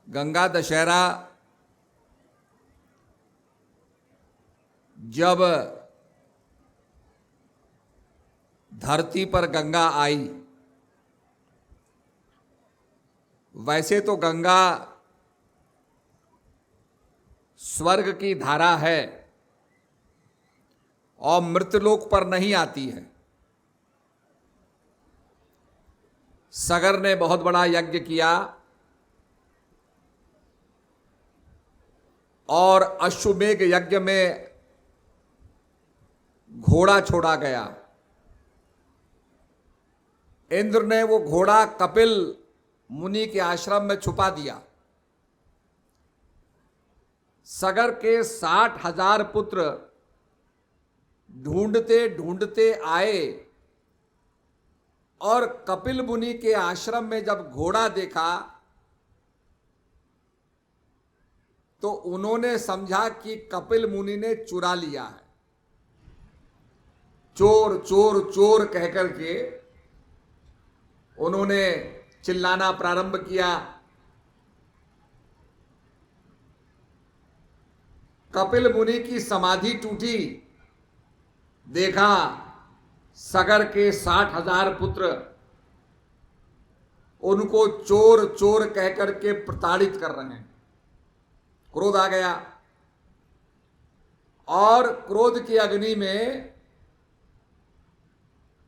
गंगा दशहरा जब धरती पर गंगा आई, वैसे तो गंगा स्वर्ग की धारा है और मृतलोक पर नहीं आती है। सगर ने बहुत बड़ा यज्ञ किया और अश्वमेघ यज्ञ में घोड़ा छोड़ा गया। इंद्र ने वो घोड़ा कपिल मुनि के आश्रम में छुपा दिया। सगर के 60,000 पुत्र ढूंढते ढूंढते आए और कपिल मुनि के आश्रम में जब घोड़ा देखा तो उन्होंने समझा कि कपिल मुनि ने चुरा लिया है। चोर चोर चोर कहकर के उन्होंने चिल्लाना प्रारंभ किया। कपिल मुनि की समाधि टूटी, देखा सगर के 60,000 पुत्र उनको चोर चोर कहकर के प्रताड़ित कर रहे हैं। क्रोध आ गया और क्रोध की अग्नि में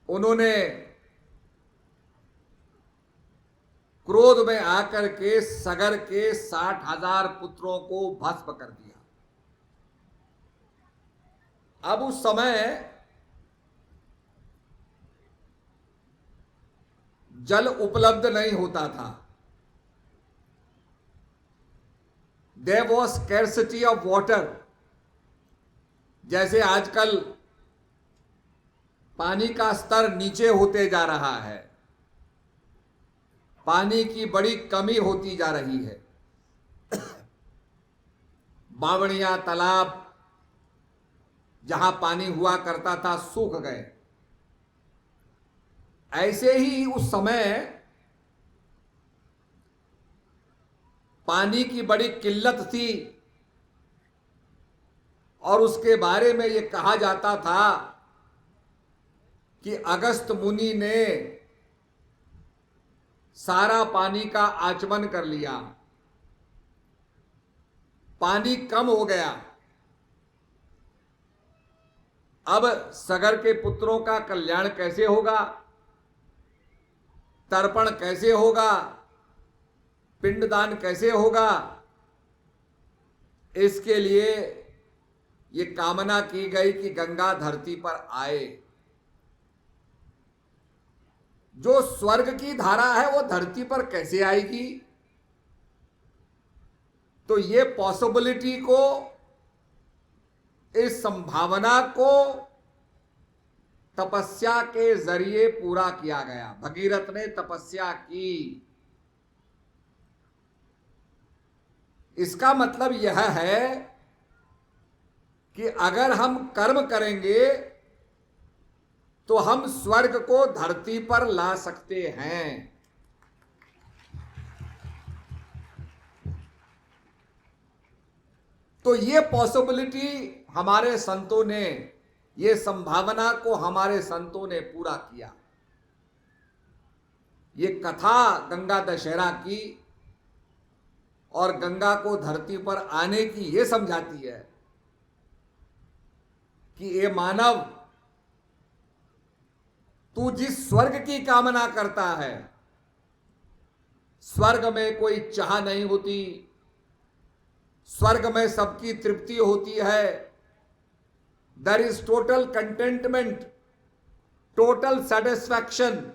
उन्होंने क्रोध में आकर के सगर के 60,000 पुत्रों को भस्म कर दिया। अब उस समय जल उपलब्ध नहीं होता था। There was scarcity of water। जैसे आजकल पानी का स्तर नीचे होते जा रहा है, पानी की बड़ी कमी होती जा रही है। बावड़ियां, तालाब जहां पानी हुआ करता था सूख गए। ऐसे ही उस समय पानी की बड़ी किल्लत थी और उसके बारे में यह कहा जाता था कि अगस्त मुनि ने सारा पानी का आचमन कर लिया, पानी कम हो गया। अब सगर के पुत्रों का कल्याण कैसे होगा, तर्पण कैसे होगा, पिंडदान कैसे होगा, इसके लिए ये कामना की गई कि गंगा धरती पर आए। जो स्वर्ग की धारा है वो धरती पर कैसे आएगी? तो ये पॉसिबिलिटी को, इस संभावना को तपस्या के जरिए पूरा किया गया। भगीरथ ने तपस्या की। इसका मतलब यह है कि अगर हम कर्म करेंगे तो हम स्वर्ग को धरती पर ला सकते हैं। तो ये पॉसिबिलिटी हमारे संतों ने, ये संभावना को हमारे संतों ने पूरा किया। ये कथा गंगा दशहरा की और गंगा को धरती पर आने की ये समझाती है कि ये मानव, तू जिस स्वर्ग की कामना करता है, स्वर्ग में कोई चाह नहीं होती, स्वर्ग में सबकी तृप्ति होती है। There is total contentment, total satisfaction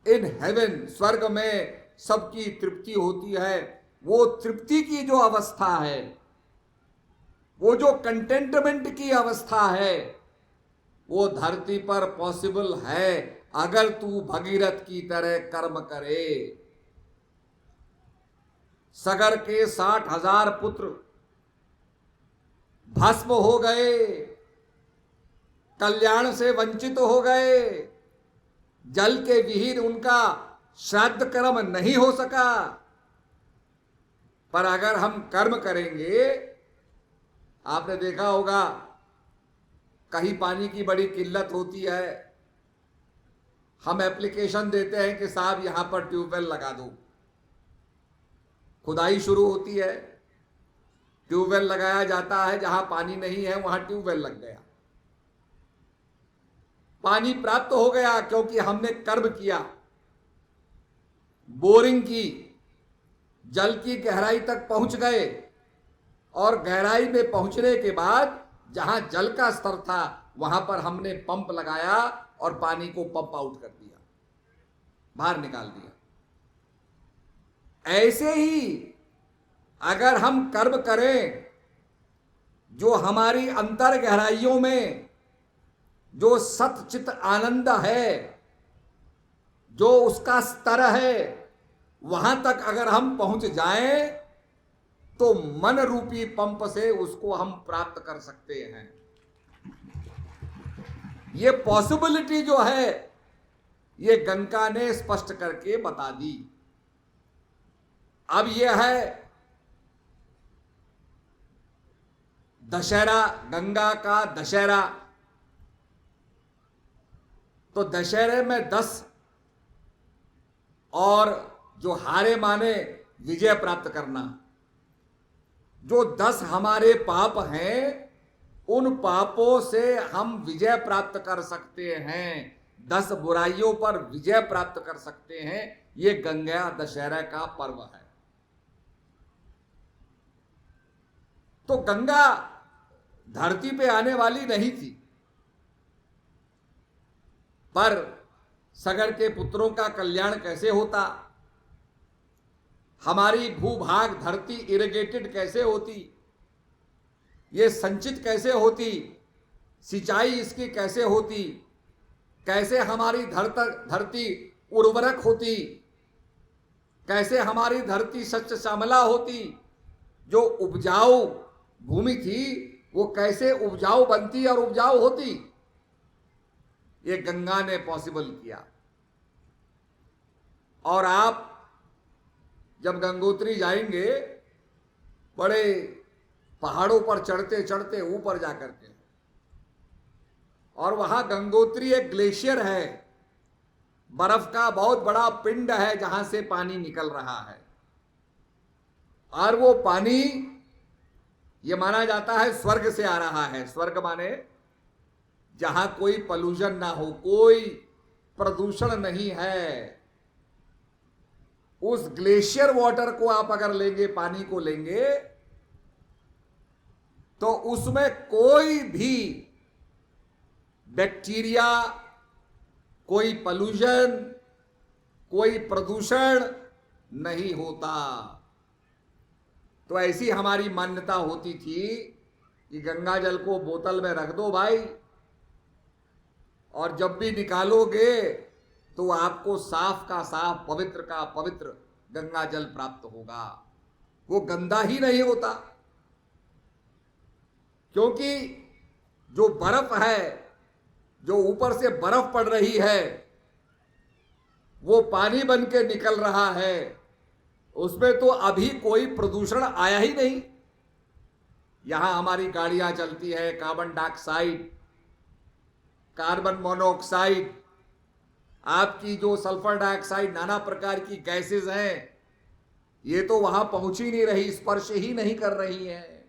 in heaven. स्वर्ग में सबकी तृप्ति होती है। वो तृप्ति की जो अवस्था है, वो जो कंटेंटमेंट की अवस्था है, वो धरती पर पॉसिबल है अगर तू भगीरथ की तरह कर्म करे। सगर के 60,000 पुत्र भस्म हो गए, कल्याण से वंचित हो गए, जल के विहीन उनका श्राद्ध कर्म नहीं हो सका। पर अगर हम कर्म करेंगे, आपने देखा होगा कहीं पानी की बड़ी किल्लत होती है, हम एप्लीकेशन देते हैं कि साहब यहां पर ट्यूबवेल लगा दो। खुदाई शुरू होती है, ट्यूबवेल लगाया जाता है, जहां पानी नहीं है वहां ट्यूबवेल लग गया, पानी प्राप्त हो गया क्योंकि हमने कर्म किया, बोरिंग की, जल की गहराई तक पहुंच गए और गहराई में पहुंचने के बाद जहां जल का स्तर था वहां पर हमने पंप लगाया और पानी को पंप आउट कर दिया, बाहर निकाल दिया। ऐसे ही अगर हम कर्म करें, जो हमारी अंतर गहराइयों में जो सतचित आनंद है, जो उसका स्तर है, वहां तक अगर हम पहुंच जाएं तो मन रूपी पंप से उसको हम प्राप्त कर सकते हैं। ये पॉसिबिलिटी जो है ये गंगा ने स्पष्ट करके बता दी। अब यह है दशहरा, गंगा का दशहरा। तो दशहरे में 10 और जो हारे माने विजय प्राप्त करना, जो 10 हमारे पाप हैं उन पापों से हम विजय प्राप्त कर सकते हैं, 10 बुराइयों पर विजय प्राप्त कर सकते हैं। ये गंगा दशहरा का पर्व है। तो गंगा धरती पे आने वाली नहीं थी, पर सगर के पुत्रों का कल्याण कैसे होता, हमारी भूभाग धरती इरिगेटेड कैसे होती, ये संचित कैसे होती, सिंचाई इसकी कैसे होती, कैसे हमारी धरती उर्वरक होती, कैसे हमारी धरती सच्च श्यामला होती, जो उपजाऊ भूमि थी वो कैसे उपजाऊ बनती और उपजाऊ होती, ये गंगा ने पॉसिबल किया। और आप जब गंगोत्री जाएंगे, बड़े पहाड़ों पर चढ़ते चढ़ते ऊपर जाकर के, और वहां गंगोत्री एक ग्लेशियर है, बर्फ का बहुत बड़ा पिंड है जहां से पानी निकल रहा है। और वो पानी ये माना जाता है स्वर्ग से आ रहा है। स्वर्ग माने जहां कोई पॉल्यूशन ना हो, कोई प्रदूषण नहीं है। उस ग्लेशियर वाटर को आप अगर लेंगे, पानी को लेंगे, तो उसमें कोई भी बैक्टीरिया, कोई पॉल्यूशन, कोई प्रदूषण नहीं होता। तो ऐसी हमारी मान्यता होती थी कि गंगा जल को बोतल में रख दो भाई, और जब भी निकालोगे तो आपको साफ का साफ, पवित्र का पवित्र गंगा जल प्राप्त होगा। वो गंदा ही नहीं होता, क्योंकि जो बर्फ है, जो ऊपर से बर्फ पड़ रही है, वो पानी बन के निकल रहा है, उसमें तो अभी कोई प्रदूषण आया ही नहीं। यहां हमारी गाड़ियां चलती है, कार्बन डाइऑक्साइड, कार्बन मोनोऑक्साइड, आपकी जो सल्फर डाइऑक्साइड, नाना प्रकार की गैसेस हैं, ये तो वहां पहुंच ही नहीं रही, स्पर्श ही नहीं कर रही हैं।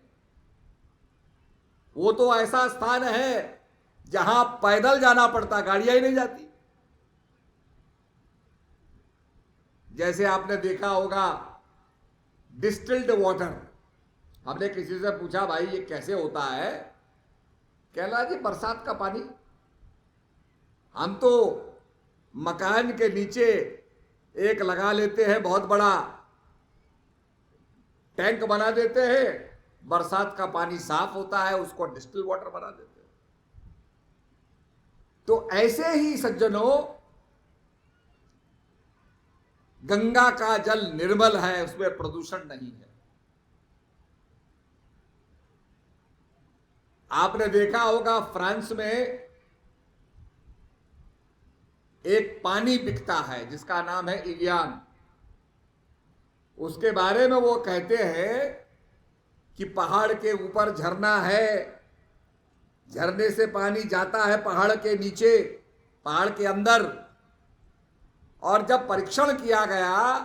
वो तो ऐसा स्थान है जहां पैदल जाना पड़ता, गाड़ियां ही नहीं जाती। जैसे आपने देखा होगा डिस्टिल्ड वाटर, हमने किसी से पूछा भाई ये कैसे होता है, कहला जी बरसात का पानी। हम तो मकान के नीचे एक लगा लेते हैं, बहुत बड़ा टैंक बना देते हैं, बरसात का पानी साफ होता है, उसको डिस्टिल वाटर बना देते हैं। तो ऐसे ही सज्जनों, गंगा का जल निर्मल है, उसमें प्रदूषण नहीं है। आपने देखा होगा फ्रांस में एक पानी बिकता है जिसका नाम है इवियान। उसके बारे में वो कहते हैं कि पहाड़ के ऊपर झरना है, झरने से पानी जाता है पहाड़ के नीचे, पहाड़ के अंदर, और जब परीक्षण किया गया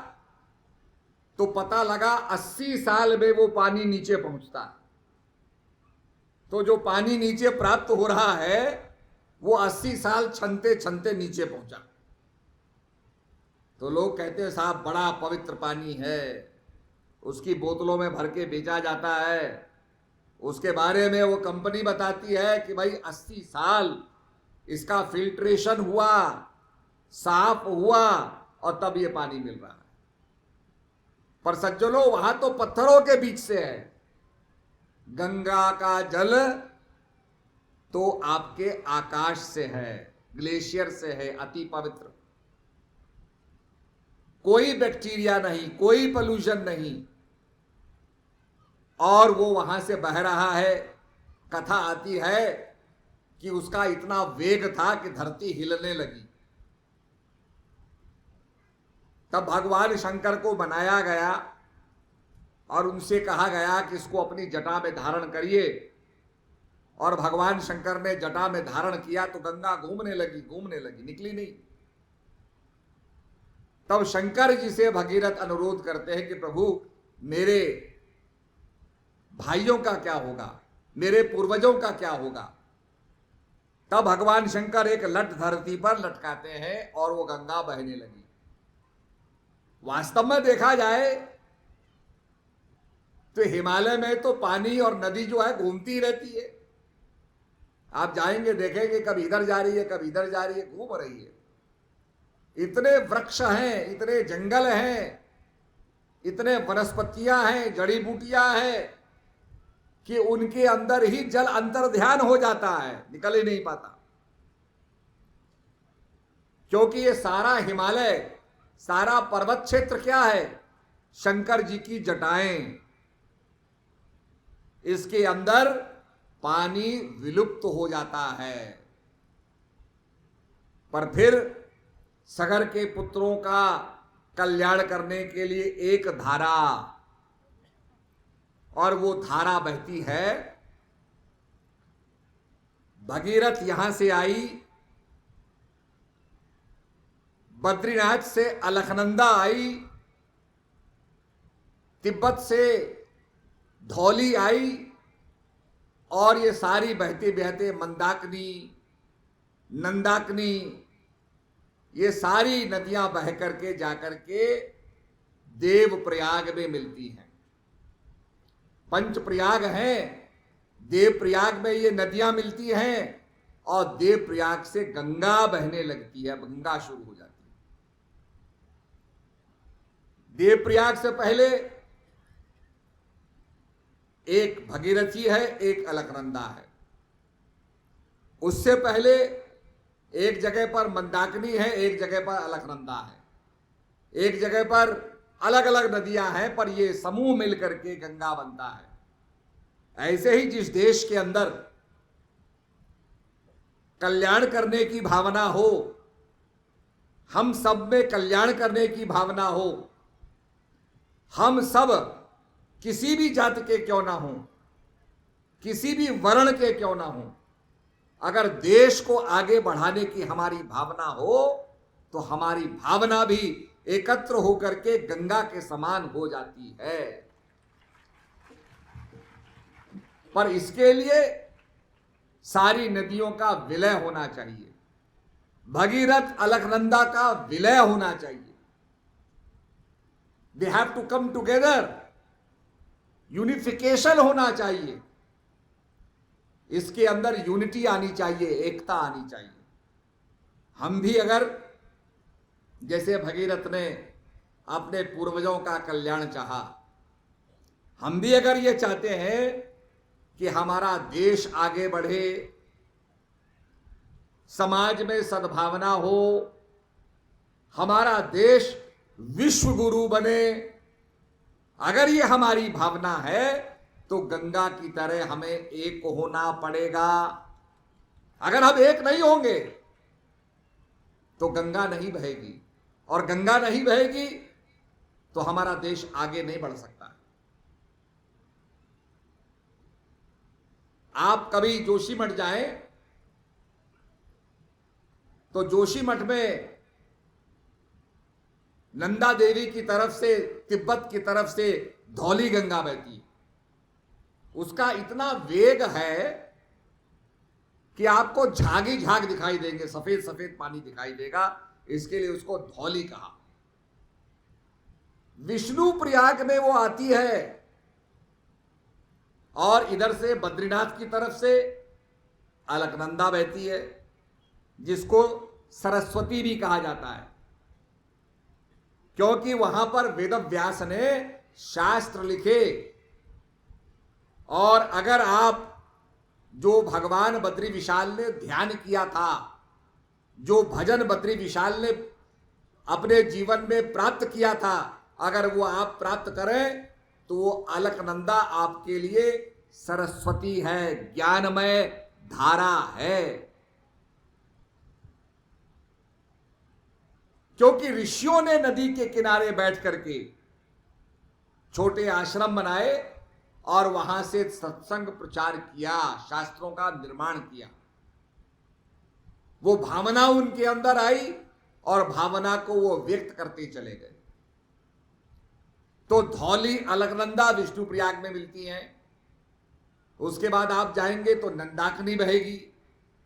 तो पता लगा 80 साल में वो पानी नीचे पहुंचता है। तो जो पानी नीचे प्राप्त हो रहा है वो 80 साल छनते छनते नीचे पहुंचा। तो लोग कहते हैं साहब बड़ा पवित्र पानी है, उसकी बोतलों में भर के बेचा जाता है। उसके बारे में वो कंपनी बताती है कि भाई 80 साल इसका फिल्ट्रेशन हुआ, साफ हुआ, और तब ये पानी मिल रहा है। पर सज्जनों, वहां तो पत्थरों के बीच से है। गंगा का जल तो आपके आकाश से है, ग्लेशियर से है, अति पवित्र। कोई बैक्टीरिया नहीं, कोई पोल्यूशन नहीं, और वो वहां से बह रहा है। कथा आती है कि उसका इतना वेग था कि धरती हिलने लगी। तब भगवान शंकर को बनाया गया और उनसे कहा गया कि इसको अपनी जटा में धारण करिए। और भगवान शंकर ने जटा में धारण किया तो गंगा घूमने लगी, निकली नहीं। तब शंकर जी से भगीरथ अनुरोध करते हैं कि प्रभु, मेरे भाइयों का क्या होगा, मेरे पूर्वजों का क्या होगा। तब भगवान शंकर एक लट धरती पर लटकाते हैं और वो गंगा बहने लगी। वास्तव में देखा जाए तो हिमालय में तो पानी और नदी जो है घूमती रहती है। आप जाएंगे देखेंगे कभी इधर जा रही है, कभी इधर जा रही है, घूम रही है। इतने वृक्ष हैं, इतने जंगल हैं, इतने वनस्पतियां हैं, जड़ी बूटियां हैं कि उनके अंदर ही जल अंतर्ध्यान हो जाता है, निकल ही नहीं पाता। क्योंकि ये सारा हिमालय, सारा पर्वत क्षेत्र क्या है? शंकर जी की जटाएं। इसके अंदर पानी विलुप्त हो जाता है। पर फिर सगर के पुत्रों का कल्याण करने के लिए एक धारा, और वो धारा बहती है। भगीरथ यहां से आई, बद्रीनाथ से अलकनंदा आई, तिब्बत से धौली आई, और ये सारी बहते बहते मंदाकिनी, नंदाकिनी, ये सारी नदियां बह करके जाकर के देवप्रयाग में मिलती हैं। पंच प्रयाग हैं, देवप्रयाग में ये नदियां मिलती हैं, और देवप्रयाग से गंगा बहने लगती है, गंगा शुरू हो जाती है। देवप्रयाग से पहले एक भगीरथी है, एक अलकनंदा है। उससे पहले एक जगह पर मंदाकिनी है, एक जगह पर अलकनंदा है। एक जगह पर अलग अलग नदियां हैं, पर ये समूह मिलकर के गंगा बनता है। ऐसे ही जिस देश के अंदर कल्याण करने की भावना हो, हम सब में कल्याण करने की भावना हो, हम सब किसी भी जाति के क्यों ना हो, किसी भी वर्ण के क्यों ना हो, अगर देश को आगे बढ़ाने की हमारी भावना हो तो हमारी भावना भी एकत्र होकर के गंगा के समान हो जाती है। पर इसके लिए सारी नदियों का विलय होना चाहिए। भगीरथ अलकनंदा का विलय होना चाहिए। They have to come together, unification होना चाहिए। इसके अंदर यूनिटी आनी चाहिए, एकता आनी चाहिए। हम भी अगर जैसे भगीरथ ने अपने पूर्वजों का कल्याण चाहा, हम भी अगर ये चाहते हैं कि हमारा देश आगे बढ़े, समाज में सद्भावना हो, हमारा देश विश्व गुरु बने, अगर ये हमारी भावना है तो गंगा की तरह हमें एक होना पड़ेगा। अगर हम एक नहीं होंगे तो गंगा नहीं बहेगी, और गंगा नहीं बहेगी तो हमारा देश आगे नहीं बढ़ सकता। आप कभी जोशीमठ जाएं तो जोशीमठ में नंदा देवी की तरफ से, तिब्बत की तरफ से धौली गंगा बहती है। उसका इतना वेग है कि आपको झागी झाग दिखाई देंगे, सफेद सफेद पानी दिखाई देगा, इसके लिए उसको धौली कहा। विष्णु प्रयाग में वो आती है और इधर से बद्रीनाथ की तरफ से अलकनंदा बहती है, जिसको सरस्वती भी कहा जाता है, क्योंकि वहां पर वेदव्यास ने शास्त्र लिखे। और अगर आप जो भगवान बद्री विशाल ने ध्यान किया था, जो भजन बद्री विशाल ने अपने जीवन में प्राप्त किया था, अगर वो आप प्राप्त करें तो वो अलकनंदा आपके लिए सरस्वती है, ज्ञानमय धारा है। क्योंकि ऋषियों ने नदी के किनारे बैठ करके छोटे आश्रम बनाए और वहां से सत्संग प्रचार किया, शास्त्रों का निर्माण किया। वो भावना उनके अंदर आई और भावना को वो व्यक्त करते चले गए। तो धौली, अलकनंदा विष्णु प्रयाग में मिलती हैं। उसके बाद आप जाएंगे तो नंदाकिनी बहेगी।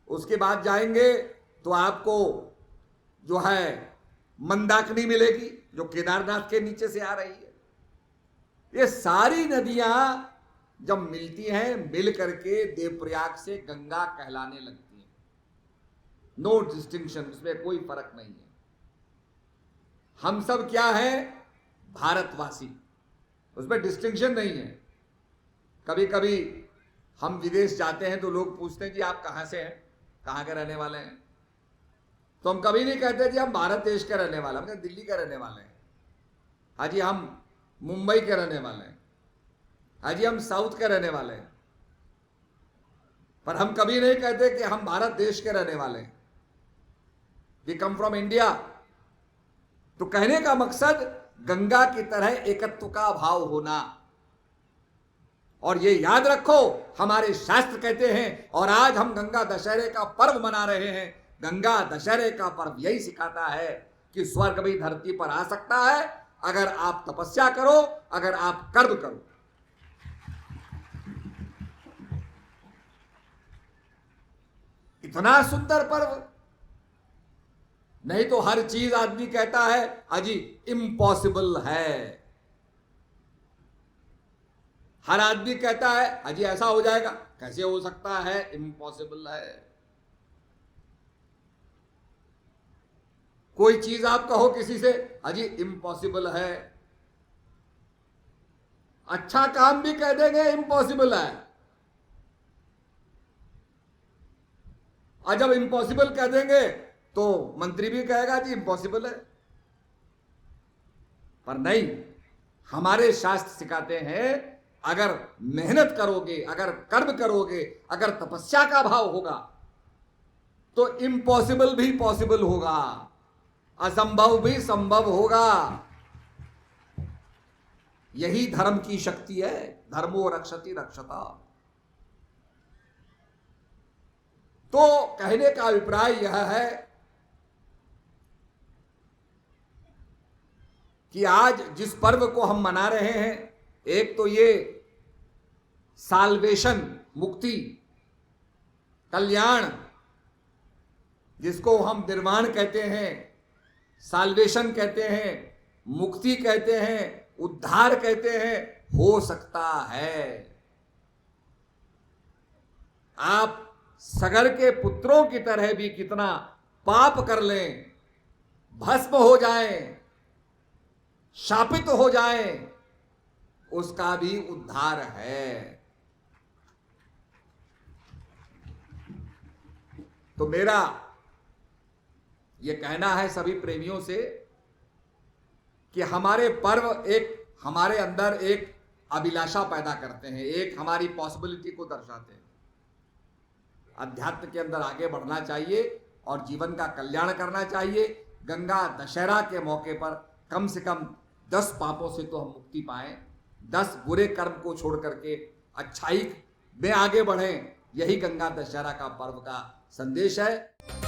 उसके बाद जाएंगे तो आपको जो है मंदाकिनी मिलेगी, जो केदारनाथ के नीचे से आ रही है। ये सारी नदियां जब मिलती हैं, मिल करके देवप्रयाग से गंगा कहलाने लगती हैं। नो डिस्टिंक्शन, उसमें कोई फर्क नहीं है। हम सब क्या है? भारतवासी, उसमें डिस्टिंक्शन नहीं है। कभी कभी हम विदेश जाते हैं तो लोग पूछते हैं जी आप कहां से हैं, कहां के रहने वाले हैं? तो हम कभी नहीं कहते जी हम भारत देश के रहने वाले, हम दिल्ली के रहने वाले हैं। हाजी हम मुंबई के रहने वाले हैं, हाजी हम साउथ के रहने वाले हैं। पर हम कभी नहीं कहते कि हम भारत देश के रहने वाले हैं, वी कम फ्रॉम इंडिया। तो कहने का मकसद गंगा की तरह एकत्व का भाव होना। और ये याद रखो, हमारे शास्त्र कहते हैं, और आज हम गंगा दशहरे का पर्व मना रहे हैं। गंगा दशहरे का पर्व यही सिखाता है कि स्वर्ग भी धरती पर आ सकता है अगर आप तपस्या करो, अगर आप कर्म करो। इतना सुंदर पर्व, नहीं तो हर चीज आदमी कहता है अजी इम्पॉसिबल है। हर आदमी कहता है अजी ऐसा हो जाएगा, कैसे हो सकता है, इम्पॉसिबल है। कोई चीज आप कहो किसी से, अजी इम्पॉसिबल है। अच्छा काम भी कह देंगे इम्पॉसिबल है, और जब इम्पॉसिबल कह देंगे तो मंत्री भी कहेगा जी इम्पॉसिबल है। पर नहीं, हमारे शास्त्र सिखाते हैं अगर मेहनत करोगे, अगर कर्म करोगे, अगर तपस्या का भाव होगा तो इम्पॉसिबल भी पॉसिबल होगा, असंभव भी संभव होगा। यही धर्म की शक्ति है। धर्मो रक्षति रक्षता। तो कहने का अभिप्राय यह है कि आज जिस पर्व को हम मना रहे हैं, एक तो ये साल्वेशन, मुक्ति, कल्याण, जिसको हम निर्वाण कहते हैं, साल्वेशन कहते हैं, मुक्ति कहते हैं, उद्धार कहते हैं, हो सकता है। आप सगर के पुत्रों की तरह भी कितना पाप कर लें, भस्म हो जाएं, शापित हो जाएं, उसका भी उद्धार है। तो मेरा यह कहना है सभी प्रेमियों से कि हमारे पर्व एक हमारे अंदर एक अभिलाषा पैदा करते हैं, एक हमारी पॉसिबिलिटी को दर्शाते हैं। अध्यात्म के अंदर आगे बढ़ना चाहिए और जीवन का कल्याण करना चाहिए। गंगा दशहरा के मौके पर कम से कम 10 पापों से तो हम मुक्ति पाएं, 10 बुरे कर्म को छोड़ करके अच्छाई में आगे बढ़ें। यही गंगा दशहरा का पर्व का संदेश है।